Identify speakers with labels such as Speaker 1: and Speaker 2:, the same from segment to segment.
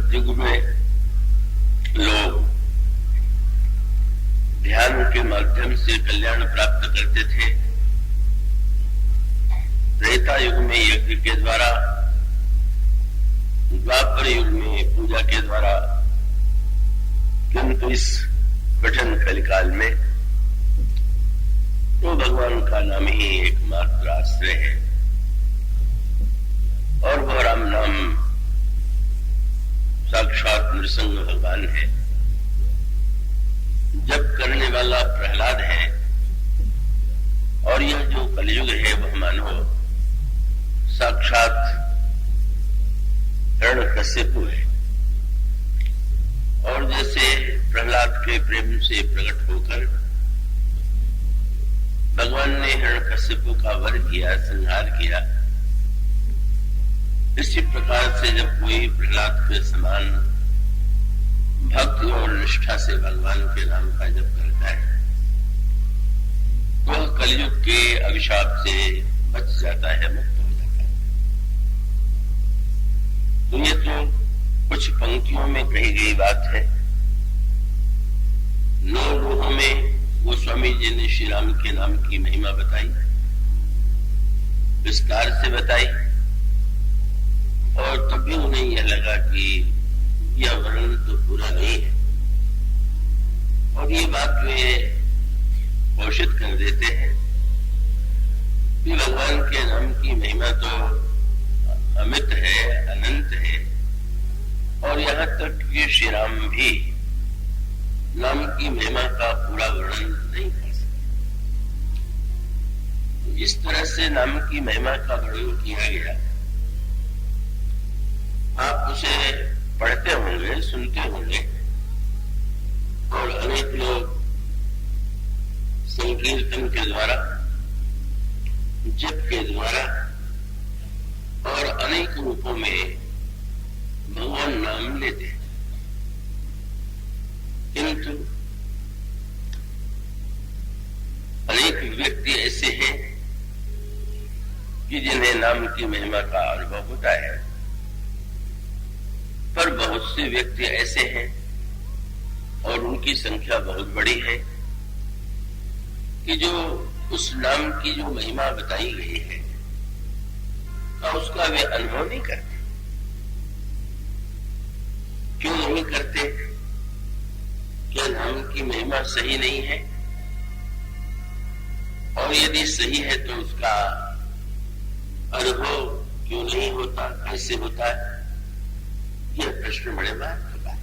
Speaker 1: सतयुग में लोग ध्यान के माध्यम से कल्याण प्राप्त करते थे। त्रेता युग में यज्ञ के द्वारा, द्वापर युग में पूजा के द्वारा, किंतु इस कठिन कलिकाल में तो भगवान का नाम ही एकमात्र आश्रय है और वह राम नाम साक्षात नृसिंह भगवान है। जप करने वाला प्रहलाद है और यह जो कलयुग है वह मानो साक्षात हिरण्यकशिपु है। और जैसे प्रहलाद के प्रेम से प्रकट होकर भगवान ने हिरण्यकशिपु का वध किया, संहार किया, इसी प्रकार से जब कोई प्रहलाद के समान भक्ति और निष्ठा से भगवान के नाम का जप करता है वह कलयुग के अभिशाप से बच जाता है, मुक्त हो जाता है। तो ये तो कुछ पंक्तियों में कही गई बात है। 9 लोगों में गोस्वामी जी ने श्री राम के नाम की महिमा बताई, विस्तार से बताई, और तभी उन्हें यह लगा कि यह वर्णन तो पूरा नहीं है। और ये बात वे घोषित कर देते हैं कि भगवान के नाम की महिमा तो अमित है, अनंत है, और यहाँ तक कि श्री राम भी नाम की महिमा का पूरा वर्णन नहीं कर सकते। इस तरह से नाम की महिमा का वर्णन किया गया। आप उसे पढ़ते होंगे, सुनते होंगे, और अनेक लोग संकीर्तन के द्वारा, जप के द्वारा और अनेक रूपों में भगवान नाम लेते हैं। किंतु अनेक व्यक्ति ऐसे हैं कि जिन्हें नाम की महिमा का अनुभव होता है, पर बहुत से व्यक्ति ऐसे हैं और उनकी संख्या बहुत बड़ी है कि जो उस नाम की जो महिमा बताई गई है उसका वे अनुभव नहीं करते। क्यों नहीं करते? क्या नाम की महिमा सही नहीं है? और यदि सही है तो उसका अनुभव क्यों नहीं होता, कैसे होता है? यह प्रश्न बड़े महत्व का है।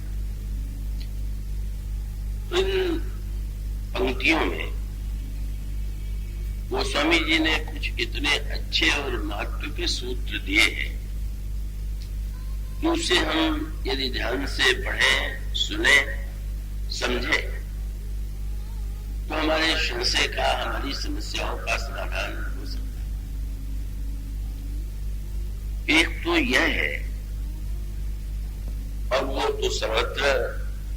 Speaker 1: तो इन पंक्तियों में गोस्वामी जी ने कुछ इतने अच्छे और महत्व के सूत्र दिए हैं कि उसे हम यदि ध्यान से पढ़ें, सुने, समझे तो हमारे संशय का, हमारी समस्याओं का समाधान हो सकता है। एक तो यह है, और वो तो सर्वत्र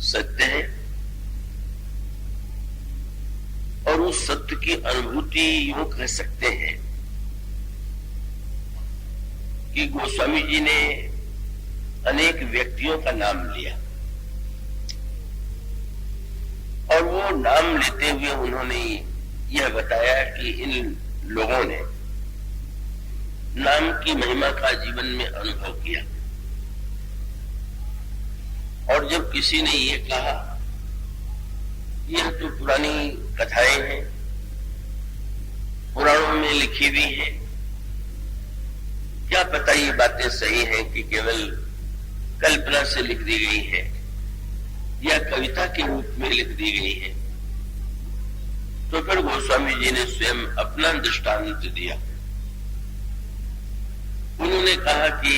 Speaker 1: सत्य है, और उस सत्य की अनुभूति यूं कह सकते हैं कि गोस्वामी जी ने अनेक व्यक्तियों का नाम लिया और वो नाम लेते हुए उन्होंने यह बताया कि इन लोगों ने नाम की महिमा का जीवन में अनुभव किया। और जब किसी ने ये कहा यह तो पुरानी कथाएं हैं, पुराणों में लिखी हुई हैं, क्या पता ये बातें सही हैं कि केवल कल्पना से लिख दी गई है या कविता के रूप में लिख दी गई है। तो फिर गोस्वामी जी ने स्वयं अपना दृष्टांत दिया। उन्होंने कहा कि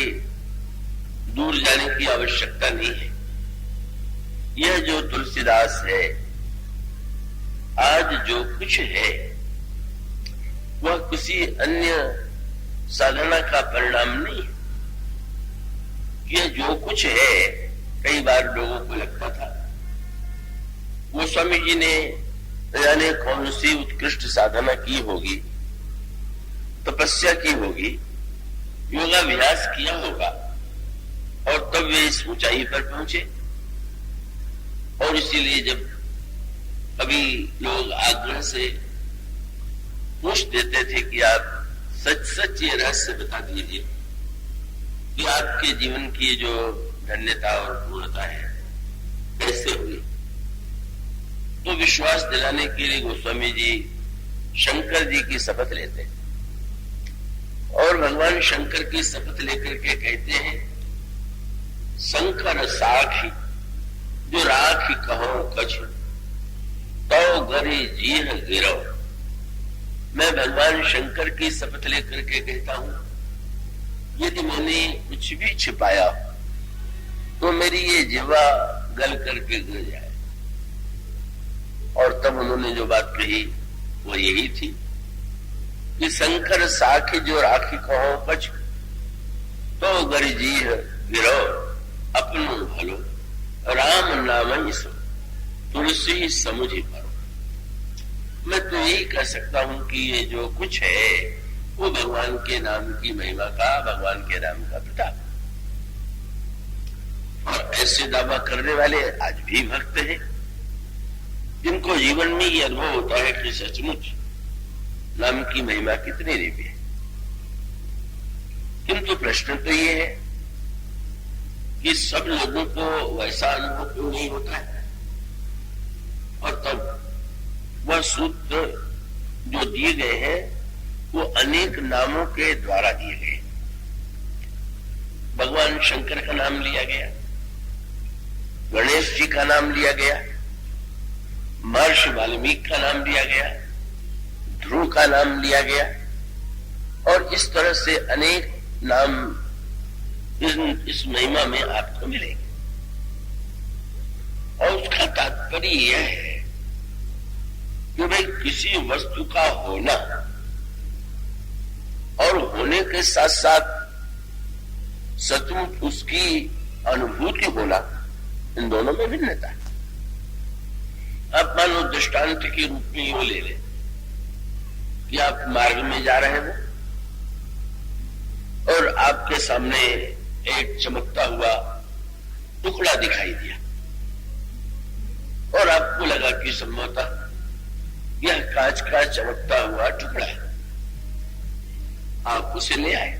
Speaker 1: दूर जाने की आवश्यकता नहीं है। यह जो तुलसीदास है, आज जो कुछ है वह किसी अन्य साधना का परिणाम नहीं है। यह जो कुछ है, कई बार लोगों को लगता था गोस्वामी जी ने जाने कौन सी उत्कृष्ट साधना की होगी, तपस्या की होगी, योगाभ्यास किया होगा, और तब वे इस ऊंचाई पर पहुंचे। और इसीलिए जब कभी लोग आग्रह से पूछ देते थे कि आप सच सच ये रहस्य बता दीजिए कि आपके जीवन की जो धन्यता और पूर्णता है कैसे हुई, तो विश्वास दिलाने के लिए गोस्वामी जी शंकर जी की शपथ लेते हैं और भगवान शंकर की शपथ लेकर के कहते हैं, शंकर साखी जो राखी कहो कछ तो गरी जीह गिरो। मैं भगवान शंकर की शपथ लेकर के कहता हूं, यदि मैंने कुछ भी छिपाया तो मेरी ये जिह्वा गल करके गिर जाए। और तब उन्होंने जो बात कही वो यही थी कि शंकर साखी जो राखी कहो कछ तो गरी जीह गिरो अपनो भलो राम नाम ही सो तुलसी समुझी परो। मैं तो यही कह सकता हूं कि ये जो कुछ है वो भगवान के नाम की महिमा का, भगवान के नाम का प्रताप। और ऐसे दावा करने वाले आज भी भक्त हैं जिनको जीवन में ये अनुभव होता है कि सचमुच नाम की महिमा कितनी दिव्य है। किंतु प्रश्न तो ये है कि सब लोगों को वैसा अनुभव क्यों नहीं होता है। और तब वह सूत्र जो दिए गए हैं वो अनेक नामों के द्वारा दिए गए। भगवान शंकर का नाम लिया गया, गणेश जी का नाम लिया गया, महर्षि वाल्मीकि का नाम लिया गया, ध्रुव का नाम लिया गया, और इस तरह से अनेक नाम इस महिमा में आपको मिलेंगे। और उसका तात्पर्य यह है कि भाई किसी वस्तु का होना और होने के साथ साथ सचमुच उसकी अनुभूति होना, इन दोनों में भिन्नता है। आप मानो दृष्टांत के रूप में यूं ले लें कि आप मार्ग में जा रहे हो और आपके सामने एक चमकता हुआ टुकड़ा दिखाई दिया और आपको लगा कि संभवतः यह कांच का चमकता हुआ टुकड़ा है। आप उसे ले आए,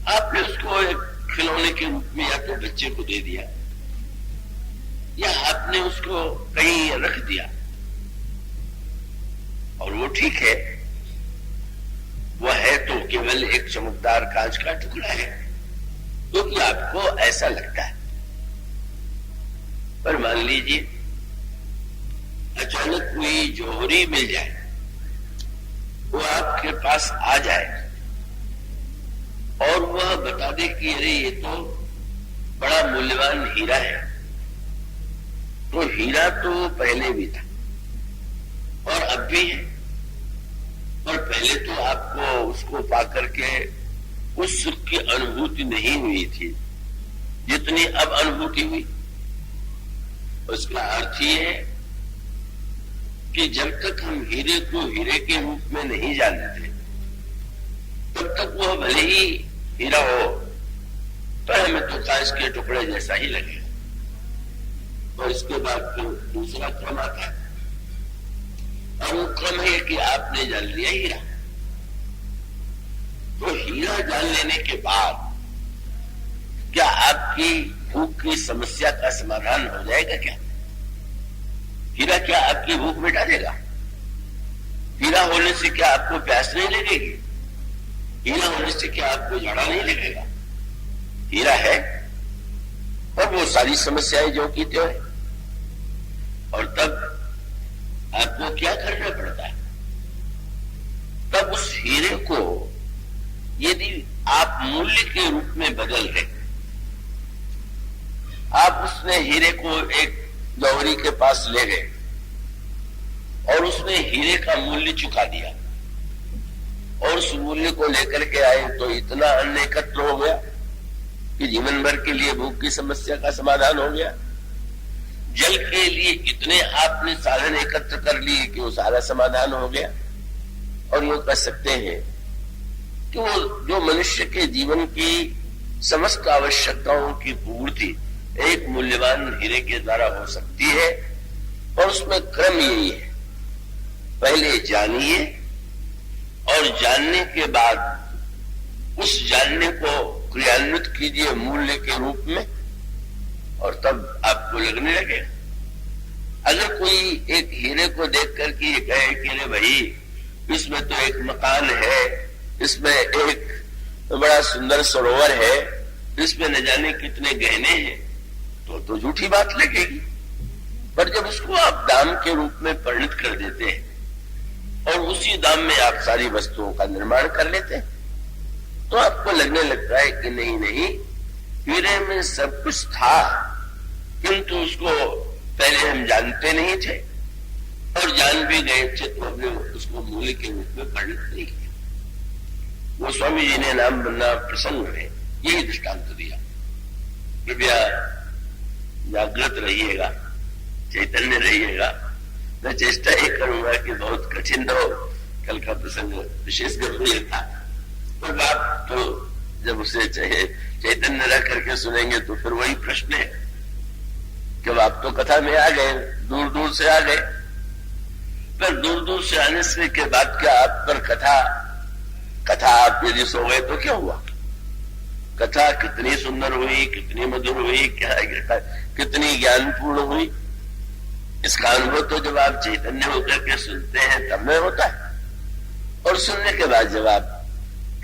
Speaker 1: आपने उसको एक खिलौने के रूप में या तो बच्चे को दे दिया या आपने उसको कहीं रख दिया, और वो ठीक है, वह है तो केवल एक चमकदार कांच का टुकड़ा है क्योंकि आपको ऐसा लगता है। पर मान लीजिए अचानक कोई जौहरी मिल जाए, वो आपके पास आ जाए और वह बता दे कि अरे ये तो बड़ा मूल्यवान हीरा है। तो हीरा तो पहले भी था और अब भी है, और पहले तो आपको उसको पाकर के उस सुख की अनुभूति नहीं हुई थी जितनी अब अनुभूति हुई। उसका अर्थ ये है कि जब तक हम हीरे को हीरे के रूप में नहीं जानते तब तक वह भले ही हीरा हो तो हमें तो कांच के टुकड़े जैसा ही लगेगा। और इसके बाद फिर दूसरा क्रम आता है, और वो क्रम है कि आपने जान लिया हीरा। तो हीरा जान लेने के बाद क्या आपकी भूख की समस्या का समाधान हो जाएगा? क्या हीरा क्या आपकी भूख मिटा देगा? हीरा होने से क्या आपको प्यास नहीं लगेगी? हीरा होने से क्या आपको झाड़ा नहीं लगेगा? हीरा है और वो सारी समस्याएं जो की त्यों है। और तब आपको क्या करना पड़ता है? तब उस हीरे को यदि आप मूल्य के रूप में बदल रहे, आप उसने हीरे को एक जौहरी के पास ले गए और उसने हीरे का मूल्य चुका दिया और उस मूल्य को लेकर के आए तो इतना अन्न एकत्र हो गया कि जीवन भर के लिए भूख की समस्या का समाधान हो गया। जल के लिए इतने आपने साधन एकत्र कर लिए कि वो सारा समाधान हो गया। और ये कह सकते हैं कि वो जो मनुष्य के जीवन की समस्त आवश्यकताओं की पूर्ति एक मूल्यवान हीरे के द्वारा हो सकती है। और उसमें क्रम यही है, पहले जानिए और जानने के बाद उस जानने को क्रियान्वित कीजिए मूल्य के रूप में, और तब आपको लगने लगे। अगर कोई एक हीरे को देख करके ये कहे कि अरे भाई इसमें तो एक मकान है, इसमें एक बड़ा सुंदर सरोवर है, इसमें न जाने कितने गहने हैं, तो झूठी बात लगेगी। पर जब उसको आप दाम के रूप में परिणत कर देते हैं और उसी दाम में आप सारी वस्तुओं का निर्माण कर लेते हैं, तो आपको लगने लगता है कि नहीं नहीं, हीरे में सब कुछ था, किंतु उसको पहले हम जानते नहीं थे, और जान भी गए थे तो हमने उसको मूल्य के रूप में परिणत नहीं किया। वो स्वामी जी ने नाम बनना प्रसंग में यही दृष्टांत दिया। कृपया जागृत रहिएगा, चैतन्य रहिएगा। मैं चेष्टा ही करूंगा कि बहुत कठिन हो, कल का प्रसंग विशेष गंभीर था, पर बात तो जब उसे चैतन्य रह करके सुनेंगे तो फिर वही प्रश्न है कि आप तो कथा में आ गए, दूर दूर से आ गए, पर दूर दूर से आने से के बाद क्या आप पर कथा आप यदि सो गए तो क्या हुआ? कथा कितनी सुंदर हुई, कितनी मधुर हुई, क्या कितनी ज्ञानपूर्ण हुई, इसका अनुभव तो जब आप चैतन्य होकर के सुनते हैं तब में होता है। और सुनने के बाद जब आप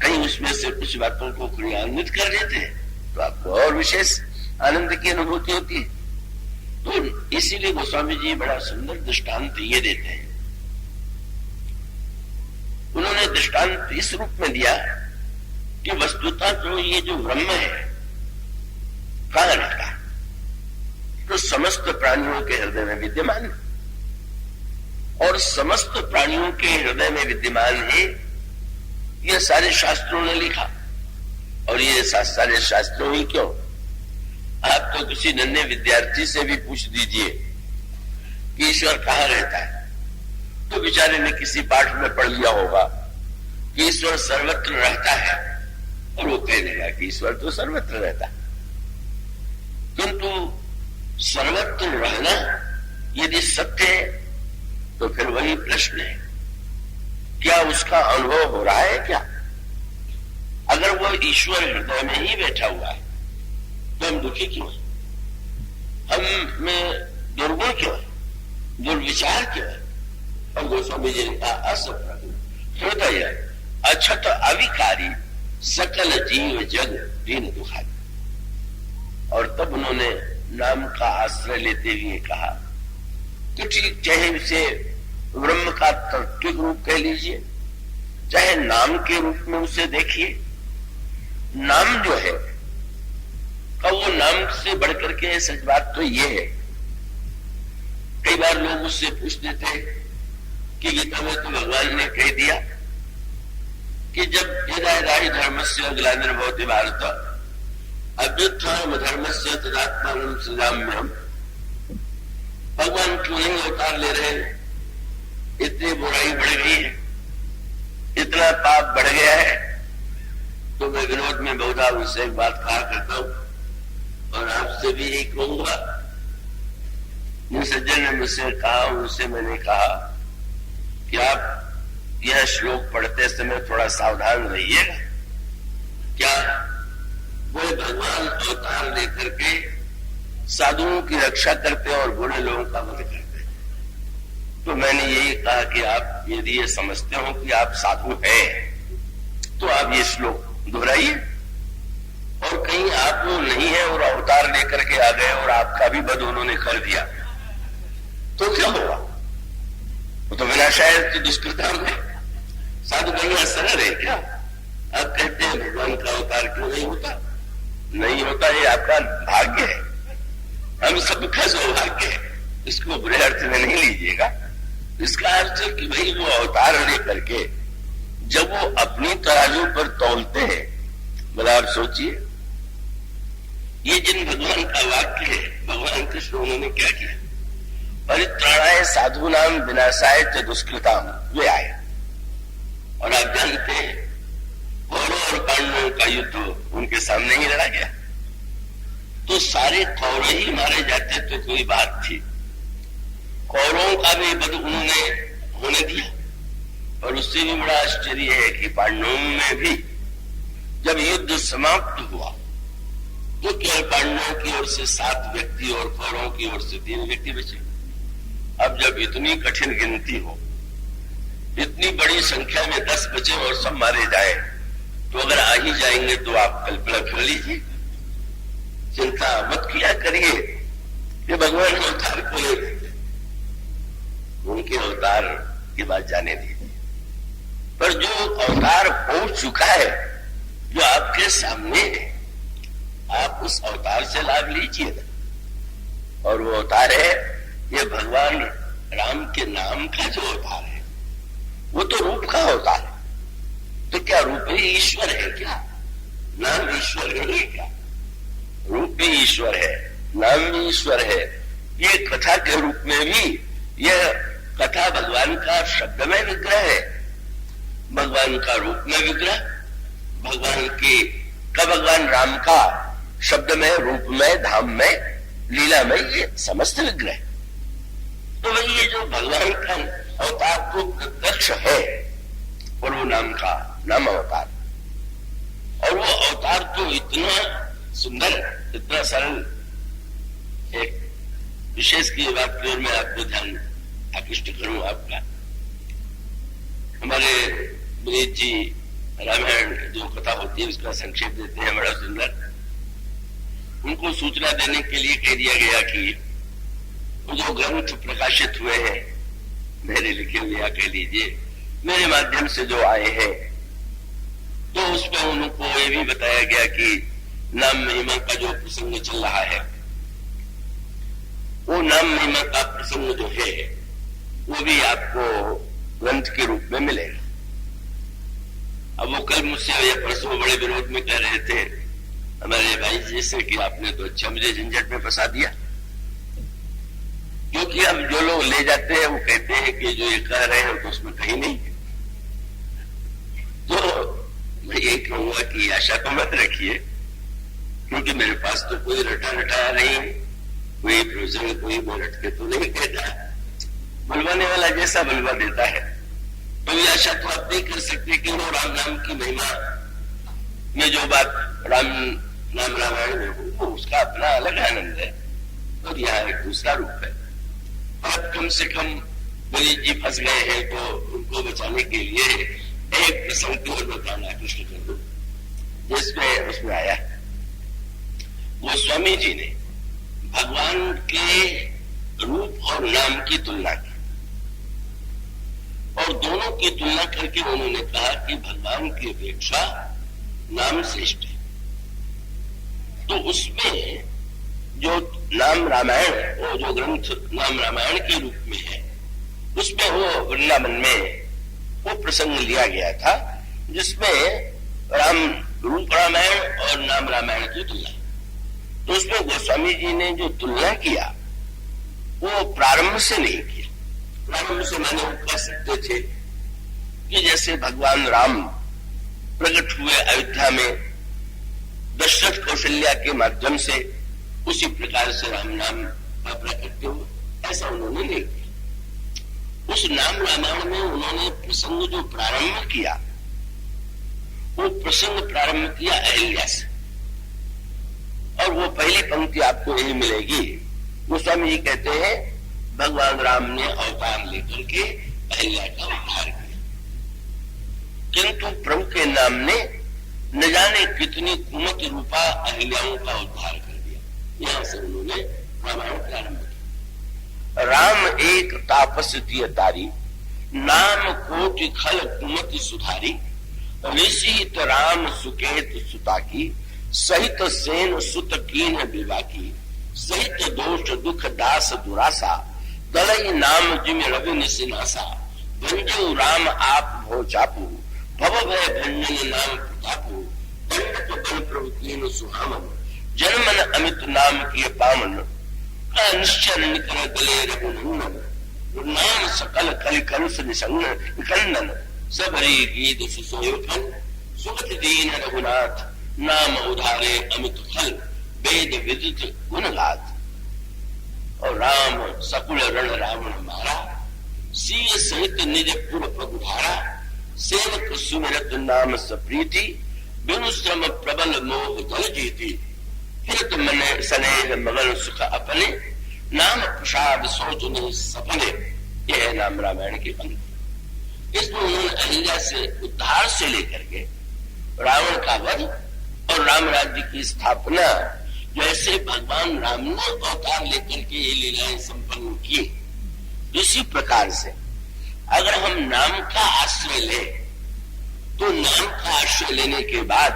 Speaker 1: कहीं उसमें से कुछ बातों को क्रियान्वित कर लेते हैं तो आपको और विशेष आनंद की अनुभूति होती है। तो इसीलिए गोस्वामी जी बड़ा सुंदर दृष्टांत ये देते हैं। उन्होंने दृष्टांत इस रूप में दिया कि वस्तुतः तो ये जो ब्रह्म है कहां रहता है? तो समस्त प्राणियों के हृदय में विद्यमान है, और समस्त प्राणियों के हृदय में विद्यमान है ये सारे शास्त्रों ने लिखा। और ये सारे शास्त्रों ही क्यों, आप तो किसी नन्हे विद्यार्थी से भी पूछ दीजिए कि ईश्वर कहां रहता है, तो बेचारे ने किसी पाठ में पढ़ लिया होगा कि ईश्वर सर्वत्र रहता है, और वो कह देगा कि ईश्वर तो सर्वत्र रहता है। किंतु सर्वत्र रहना यदि सत्य है तो फिर वही प्रश्न है, क्या उसका अनुभव हो रहा है क्या? अगर वो ईश्वर हृदय में ही बैठा हुआ है तो हम दुखी क्यों है? हम में दुर्गुण क्यों है, दुर्विचार क्यों है? और गोस्वामी जी ने कहा असप्रभु हृदय अछत अविकारी सकल जीव जग दीन दुखारी। और तब उन्होंने नाम का आश्रय लेते हुए कहा कि ठीक, चाहे इसे ब्रह्म का तात्विक रूप कह लीजिए, चाहे नाम के रूप में उसे देखिए। नाम जो है और वो नाम से बढ़कर के सच बात तो ये है, कई बार लोग उससे पूछ देते हैं कि गीता में तो भगवान ने कह दिया कि जब यदा यदा ही धर्मस्य ग्लानिर्भवति भारत अभ्युत्थानम धर्मस्य तदात्मानं सृजाम्यहम्। भगवान क्यों नहीं अवतार ले रहे? इतनी बुराई बढ़ गई है, इतना पाप बढ़ गया है। तो मैं विनोद में बहुधा उनसे एक बात कहा करता हूं और आपसे भी यही कहूंगा। जिन सज्जन ने मुझसे कहा, उनसे मैंने कहा कि आप यह श्लोक पढ़ते समय थोड़ा सावधान रहिएगा। क्या वो भगवान अवतार लेकर के साधुओं की रक्षा करते और बुरे लोगों का वध करते? तो मैंने यही कहा कि आप यदि ये समझते हो कि आप साधु हैं तो आप ये श्लोक दोहराइए, और कहीं आप वो नहीं है और अवतार लेकर के आ गए और आपका भी वध उन्होंने कर दिया तो क्या होगा? वो तो विनाशाय दुष्कृता में साधु बनना सरल है क्या? आप कहते हैं भगवान का अवतार क्यों नहीं होता? नहीं होता, ये आपका भाग्य है, हम सबका सौभाग्य है। इसको बुरे अर्थ में नहीं लीजिएगा। इसका अर्थ है कि भाई वो अवतार लेकर के जब वो अपनी तराजू पर तौलते हैं, मतलब आप सोचिए ये जिन भगवान का वाक्य है, भगवान कृष्ण उन्होंने क्या किया? परित्राणाय साधूनाम विनाशाय च दुष्कृताम, वे आए। और आप जानते हैं कौरव और पांडवों का युद्ध उनके सामने ही लड़ा गया। तो सारे कौरव ही मारे जाते तो कोई बात थी, कौरवों का भी वध उन्होंने होने दिया। और उससे भी बड़ा आश्चर्य है कि पांडवों में भी जब युद्ध समाप्त हुआ तो केवल पांडवों की ओर से 7 व्यक्ति और कौरवों की ओर से 3 व्यक्ति बचे। अब जब इतनी कठिन गिनती हो, इतनी बड़ी संख्या में 10 बचे और सब मारे जाए, तो अगर आ ही जाएंगे तो आप कल्पना कर लीजिए। चिंता मत किया करिए कि भगवान अवतार को ले लेते, उनके अवतार की बात जाने दीजिए। पर जो अवतार हो चुका है, जो आपके सामने है, आप उस अवतार से लाभ लीजिए। और वो अवतार है ये भगवान राम के नाम का जो अवतार है, वो तो रूप का अवतार है। तो क्या रूप ही ईश्वर है क्या? नाम ईश्वर नहीं है क्या? रूप भी ईश्वर है, नाम भी ईश्वर है। ये कथा के रूप में भी यह कथा भगवान का शब्द में विग्रह है, भगवान का रूप में विग्रह, भगवान राम का शब्द में, रूप में, धाम में, लीला में, ये समस्त विग्रह। तो वही ये जो भगवान का अवतार तो प्रत्यक्ष है, और वो नाम का नाम अवतार, और वो अवतार तो इतना सुंदर, इतना सरल। एक विशेष की बात की ओर मैं आपको ध्यान आकृष्ट करूं आपका। हमारे विनीत जी रामायण जो कथा होती है उसका संक्षेप देते हैं, बड़ा सुंदर। उनको सूचना देने के लिए कह दिया गया कि वो जो ग्रंथ प्रकाशित हुए हैं, मेरे लिखे हुए या कह लीजिए मेरे माध्यम से जो आए हैं, तो उसमें उनको ये भी बताया गया कि नाम महिमा का जो प्रसंग चल रहा है, वो नाम महिमा का प्रसंग जो है वो भी आपको ग्रंथ के रूप में मिलेगा। अब वो कल मुझसे या परसों बड़े विरोध में कह रहे थे हमारे भाई जी से कि आपने तो अच्छा मुझे झंझट में फंसा दिया, क्योंकि अब जो लोग ले जाते हैं वो कहते हैं कि जो ये कह रहे हैं तो उसमें कहीं नहीं। तो मैं ये कहूंगा कि आशा को मत रखिए, क्योंकि मेरे पास तो कोई रटा रटाया नहीं, कोई प्रयोजन, कोई रट के तो नहीं कहता, बुलवाने वाला जैसा बुलवा देता है। तो ये आशा तो आप नहीं कर सकते कि वो राम नाम की महिमा में जो बात राम नाम रामायण में हो, उसका अपना अलग आनंद है और यहाँ एक दूसरा रूप है। अब कम से कम विनीत जी फंस गए हैं, तो उनको बचाने के लिए एक प्रसंग की ओर बताना कृष्ण कर दो, जिसमें उसमें आया गोस्वामी जी ने भगवान के रूप और नाम की तुलना की, और दोनों की तुलना करके उन्होंने कहा कि भगवान की अपेक्षा नाम श्रेष्ठ है। तो उसमें जो नाम रामायण, वो जो ग्रंथ नाम रामायण के रूप में है, उसमें वो वृंदावन में वो प्रसंग लिया गया था जिसमें राम रूप रामायण और नाम रामायण की तुलना। तो उसमें गोस्वामी जी ने जो तुलना किया वो प्रारंभ से नहीं किया। प्रारंभ से मैंने वो कह सकते थे कि जैसे भगवान राम प्रकट हुए अयोध्या में दशरथ कौशल्या के माध्यम से, उसी प्रकार से राम नाम का प्रकट हुआ, ऐसा उन्होंने नहीं किया। उस नाम रामायण में उन्होंने प्रसंग जो प्रारंभ किया, वो प्रसंग प्रारंभ किया अहिल्या से, और वो पहली पंक्ति आपको यही मिलेगी। गोस्वामी जी कहते हैं भगवान राम ने अवतार लेकर के अहिल्या का उद्धार किया, किंतु प्रभु के नाम ने न जाने कितनी कुमत रूपा अहिल्याओं का उद्धार कर दिया। यहां से उन्होंने रामायण प्रारंभ किया। राम एक तापस दिय तारी, नाम कोटि खल कुमति सुधारी, ऋषित राम सुकेत सुता की, सहित सेन सुत कीन विवाकी, सहित दोष दुख दास दुरासा, दलई नाम जिम रवि निसिनासा, भंजो राम आप भो चापू, भव भय भंजन नाम प्रतापू, दंडक बल प्रभु कीन सुहामन, जन्मन अमित नाम किए पावन, निश्चर निकर गले रघुनंदन, नाम सकल कलि कलुष निकंदन, सबरी गीत सुसोयन, सुगत दीन रघुनाथ, नाम उधारे अमित फल, वेद विदित गुण गाथ। और राम सकुल रण रावण मारा, सीय सहित निज पुर पगुधारा। सेवक सुमिरत नाम सप्रीति, बिनु श्रम प्रबल मोह जल जीती। फिरत मन स्नेह मगन सुख अपने, नाम प्रसाद सोच नहीं सपने। यह नाम रामायण की पंक्ति। इसमें उन्होंने अहिल्या से उद्धार से लेकर के रावण का वध और राम राज्य की स्थापना, जैसे भगवान राम ने अवतार लेकर के ये लीलाएं संपन्न की, इसी प्रकार से अगर हम नाम का आश्रय ले तो नाम का आश्रय लेने के बाद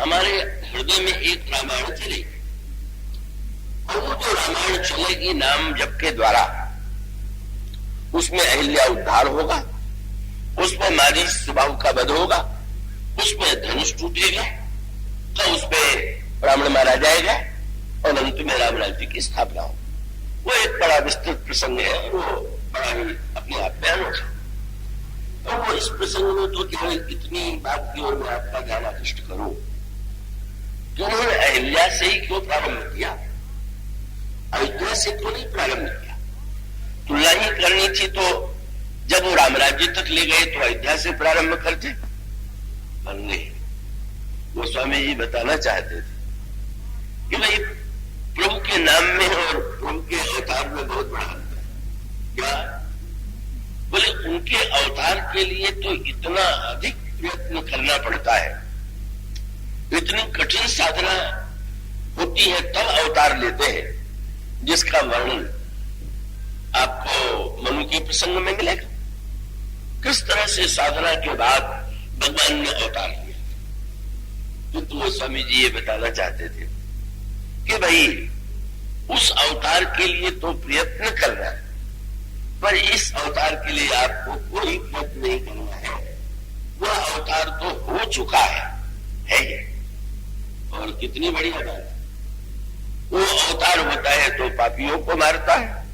Speaker 1: हमारे हृदय में एक रामायण चलेगी। और वो जो रामायण चलेगी नाम जप के द्वारा, उसमें अहिल्या उद्धार होगा, उसमें मारी स्वभाव का वध होगा, उसमें धनुष टूटेगा, तो उसमें रावण मारा जाएगा और अंत में राम राज्य की स्थापना हो। वो एक बड़ा विस्तृत प्रसंग है, वो बड़ा ही अपने आप में अनोखा। तो वो इस प्रसंग में तो केवल इतनी बात की ओर मैं आपका ध्यान आकृष्ट करूं कि उन्होंने अहिल्या से ही क्यों प्रारंभ किया, अयोध्या से क्यों नहीं प्रारंभ किया। तुलना ही करनी थी तो जब वो राम राज्य तक ले गए तो अयोध्या से प्रारंभ करते, पर नहीं। वो स्वामी जी बताना चाहते थे कि भाई प्रभु के नाम में और प्रभु के अवतार में बहुत बड़ा अंतर है। क्या बोले, उनके अवतार के लिए तो इतना अधिक प्रयत्न करना पड़ता है, इतनी कठिन साधना होती है, तब अवतार लेते हैं, जिसका वर्णन आपको मनु के प्रसंग में मिलेगा। किस तरह से साधना के बाद भगवान ने अवतार लिया। किंतु वो स्वामी जी ये बताना चाहते थे कि भाई उस अवतार के लिए तो प्रयत्न करना है, पर इस अवतार के लिए आपको कोई प्रयत्न नहीं करना है। वह अवतार तो हो चुका है ये। और कितनी बढ़िया बात है, वो अवतार होता है तो पापियों को मारता है,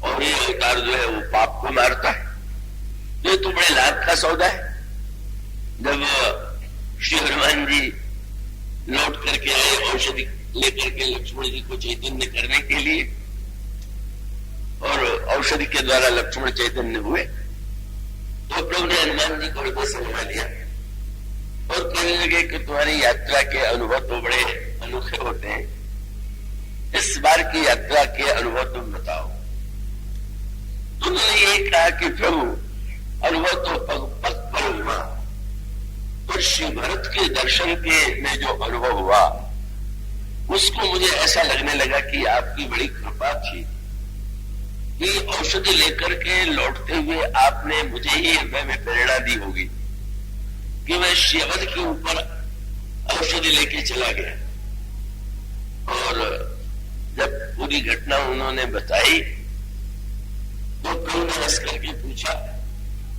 Speaker 1: और ये अवतार जो है वो पाप को मारता है। ये तो बड़े लाभ का सौदा है। जब श्री हनुमान जी लौट करके आए औषधि लेकर के लक्ष्मण जी को चैतन्य करने के लिए, और औषधि के द्वारा लक्ष्मण चैतन्य हुए, तो प्रभु ने हनुमान जी को हृदय से लगा लिया और कहने लगे कि तुम्हारी यात्रा के अनुभव तो बड़े अनोखे होते हैं, इस बार की यात्रा के अनुभव तुम बताओ। तो उन्होंने ये कहा कि प्रभु अनुभव तो पग पग पर हुआ, पर श्री भरत के दर्शन के में जो अनुभव हुआ उसको मुझे ऐसा लगने लगा कि आपकी बड़ी कृपा थी कि औषधि लेकर के लौटते हुए आपने मुझे ही हृदय में प्रेरणा दी होगी कि मैं श्रीवध के ऊपर औषधि लेके चला गया। और जब पूरी घटना उन्होंने बताई तो प्रभु ने हंस करके पूछा,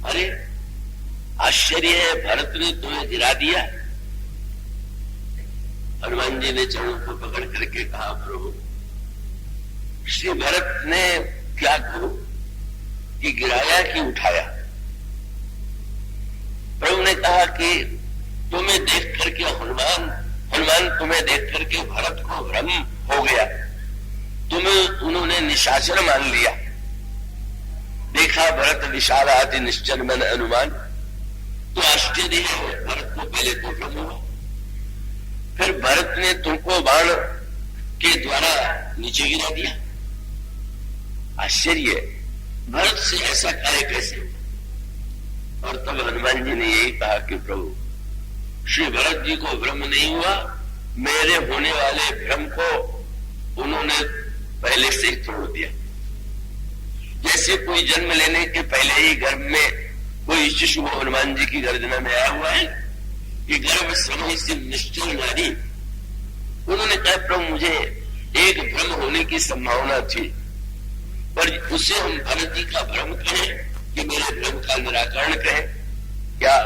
Speaker 1: अरे आश्चर्य है, भरत ने तुम्हें गिरा दिया। हनुमान जी ने चरणों को पकड़ करके कहा, प्रभु श्री भरत ने क्या करूं कि गिराया कि उठाया। प्रभु ने कहा कि तुम्हें देख करके हनुमान तुम्हें देख करके भरत को भ्रम हो गया, तुम्हें उन्होंने निशाचर मान लिया। देखा भरत विशाल आदि निश्चर मन अनुमान, तो आश्चर्य है, भरत को पहले तो भ्रम हुआ, फिर भरत ने तुमको बाण के द्वारा नीचे गिरा दिया। आश्चर्य, भरत से ऐसा कार्य कैसे। और तब हनुमान जी ने यही कहा कि प्रभु श्री भरत जी को भ्रम नहीं हुआ, मेरे होने वाले भ्रम को उन्होंने पहले से ही तोड़ दिया। जैसे कोई जन्म लेने के पहले ही गर्भ में कोई शिशु हनुमान जी की गर्जना में आया हुआ है कि गर्भ समय से निश्चल नारी। उन्होंने कहा प्रभु मुझे एक भ्रम होने की संभावना थी, पर उसे हम भरत जी का भ्रम कहें कि मेरे भ्रम का निराकरण कहें क्या।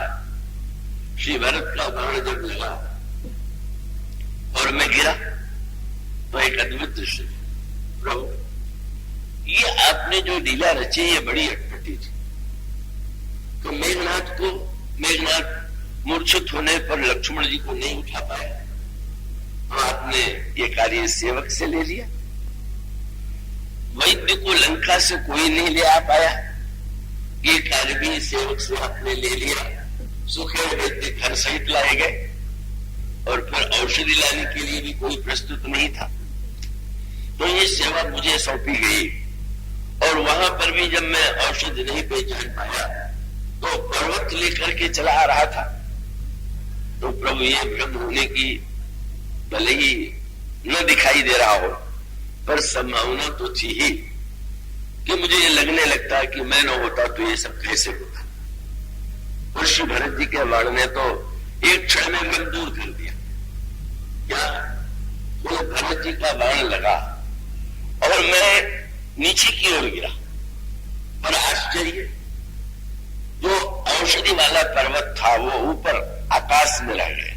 Speaker 1: श्री भरत का बाण जब लगा और मैं गिरा तो एक अद्भुत दृश्य, प्रभु ये आपने जो लीला रची ये बड़ी अटपटी थी। तो मेघनाथ मूर्छित होने पर लक्ष्मण जी को नहीं उठा पाया, तो आपने ये कार्य सेवक से ले लिया। वैद्य को लंका से कोई नहीं ले आ पाया, ये कार्य भी सेवक से आपने ले लिया। सुखेड़ वैद्य घर सहित लाए गए और फिर औषधि लाने के लिए भी कोई प्रस्तुत नहीं था, तो ये सेवा मुझे सौंपी गई। और वहां पर भी जब मैं औषधि नहीं पहचान पाया तो पर्वत लेकर के चला आ रहा था। तो प्रभु ये भ्रम होने की भले ही न दिखाई दे रहा हो, पर संभावना तो थी ही कि मुझे ये लगने लगता कि मैं न होता तो ये सब कैसे होता। और श्री भरत जी के बाण ने तो एक क्षण में मन दूर कर दिया। क्या बोले, भरत जी का बाण लगा और मैं नीचे की ओर गिरा। पर आश्चर्य, जो औषधि वाला पर्वत था वो ऊपर आकाश में रह गया।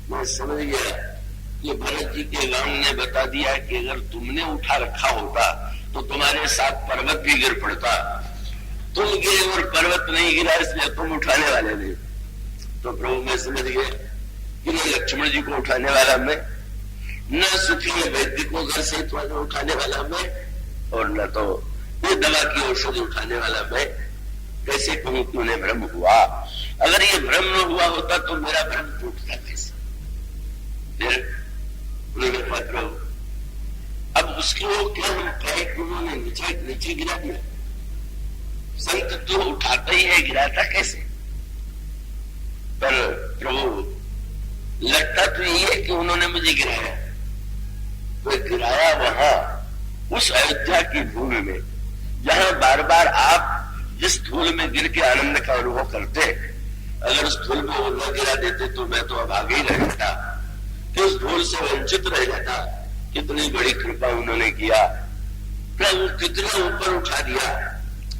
Speaker 1: मैं समझ गया कि भरत जी के बाण ने बता दिया कि अगर तुमने उठा रखा होता तो तुम्हारे साथ पर्वत भी गिर पड़ता। तुम गिरे और पर्वत नहीं गिरा, इसलिए तुम उठाने वाले नहीं। तो प्रभु मैं समझ गया कि न लक्ष्मण जी को उठाने वाला मैं, न सुखी वैद्य को घर से उठाने वाला मैं, और न तो ये दवा की औषधि उठाने वाला मैं। कैसे कहूं कि उन्हें भ्रम हुआ? अगर ये भ्रम न हुआ होता तो मेरा भ्रम टूटता कैसे? फिर उन्होंने कहा प्रभु, अब उसके वो क्या हम कहे कि उन्होंने नीचे गिरा दिया। संत तो उठाता ही है, गिराता कैसे? पर प्रभु लगता तो यही है कि उन्होंने मुझे गिराया। तो गिराया वहां उस अयोध्या की भूमि में जहां बार बार आप जिस धूल में गिर के आनंद का अनुभव करते, अगर उस धूल में वो न गिरा देते तो मैं तो अभागी रह जाता, कि उस धूल से वंचित रह जाता। कितनी बड़ी कृपा उन्होंने किया, प्रभु कितना ऊपर उठा दिया।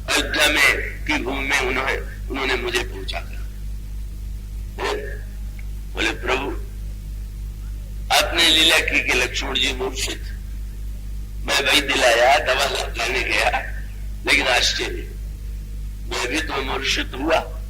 Speaker 1: अयोध्या में की भूमि में उन्होंने मुझे पहुंचा कर बोले प्रभु आपने लीला की कि लक्ष्मण जी मूर्छित, मैं वही दिलाया, दवा लाने गया, लेकिन आश्चर्य मैं भी तो मूर्छित हुआ।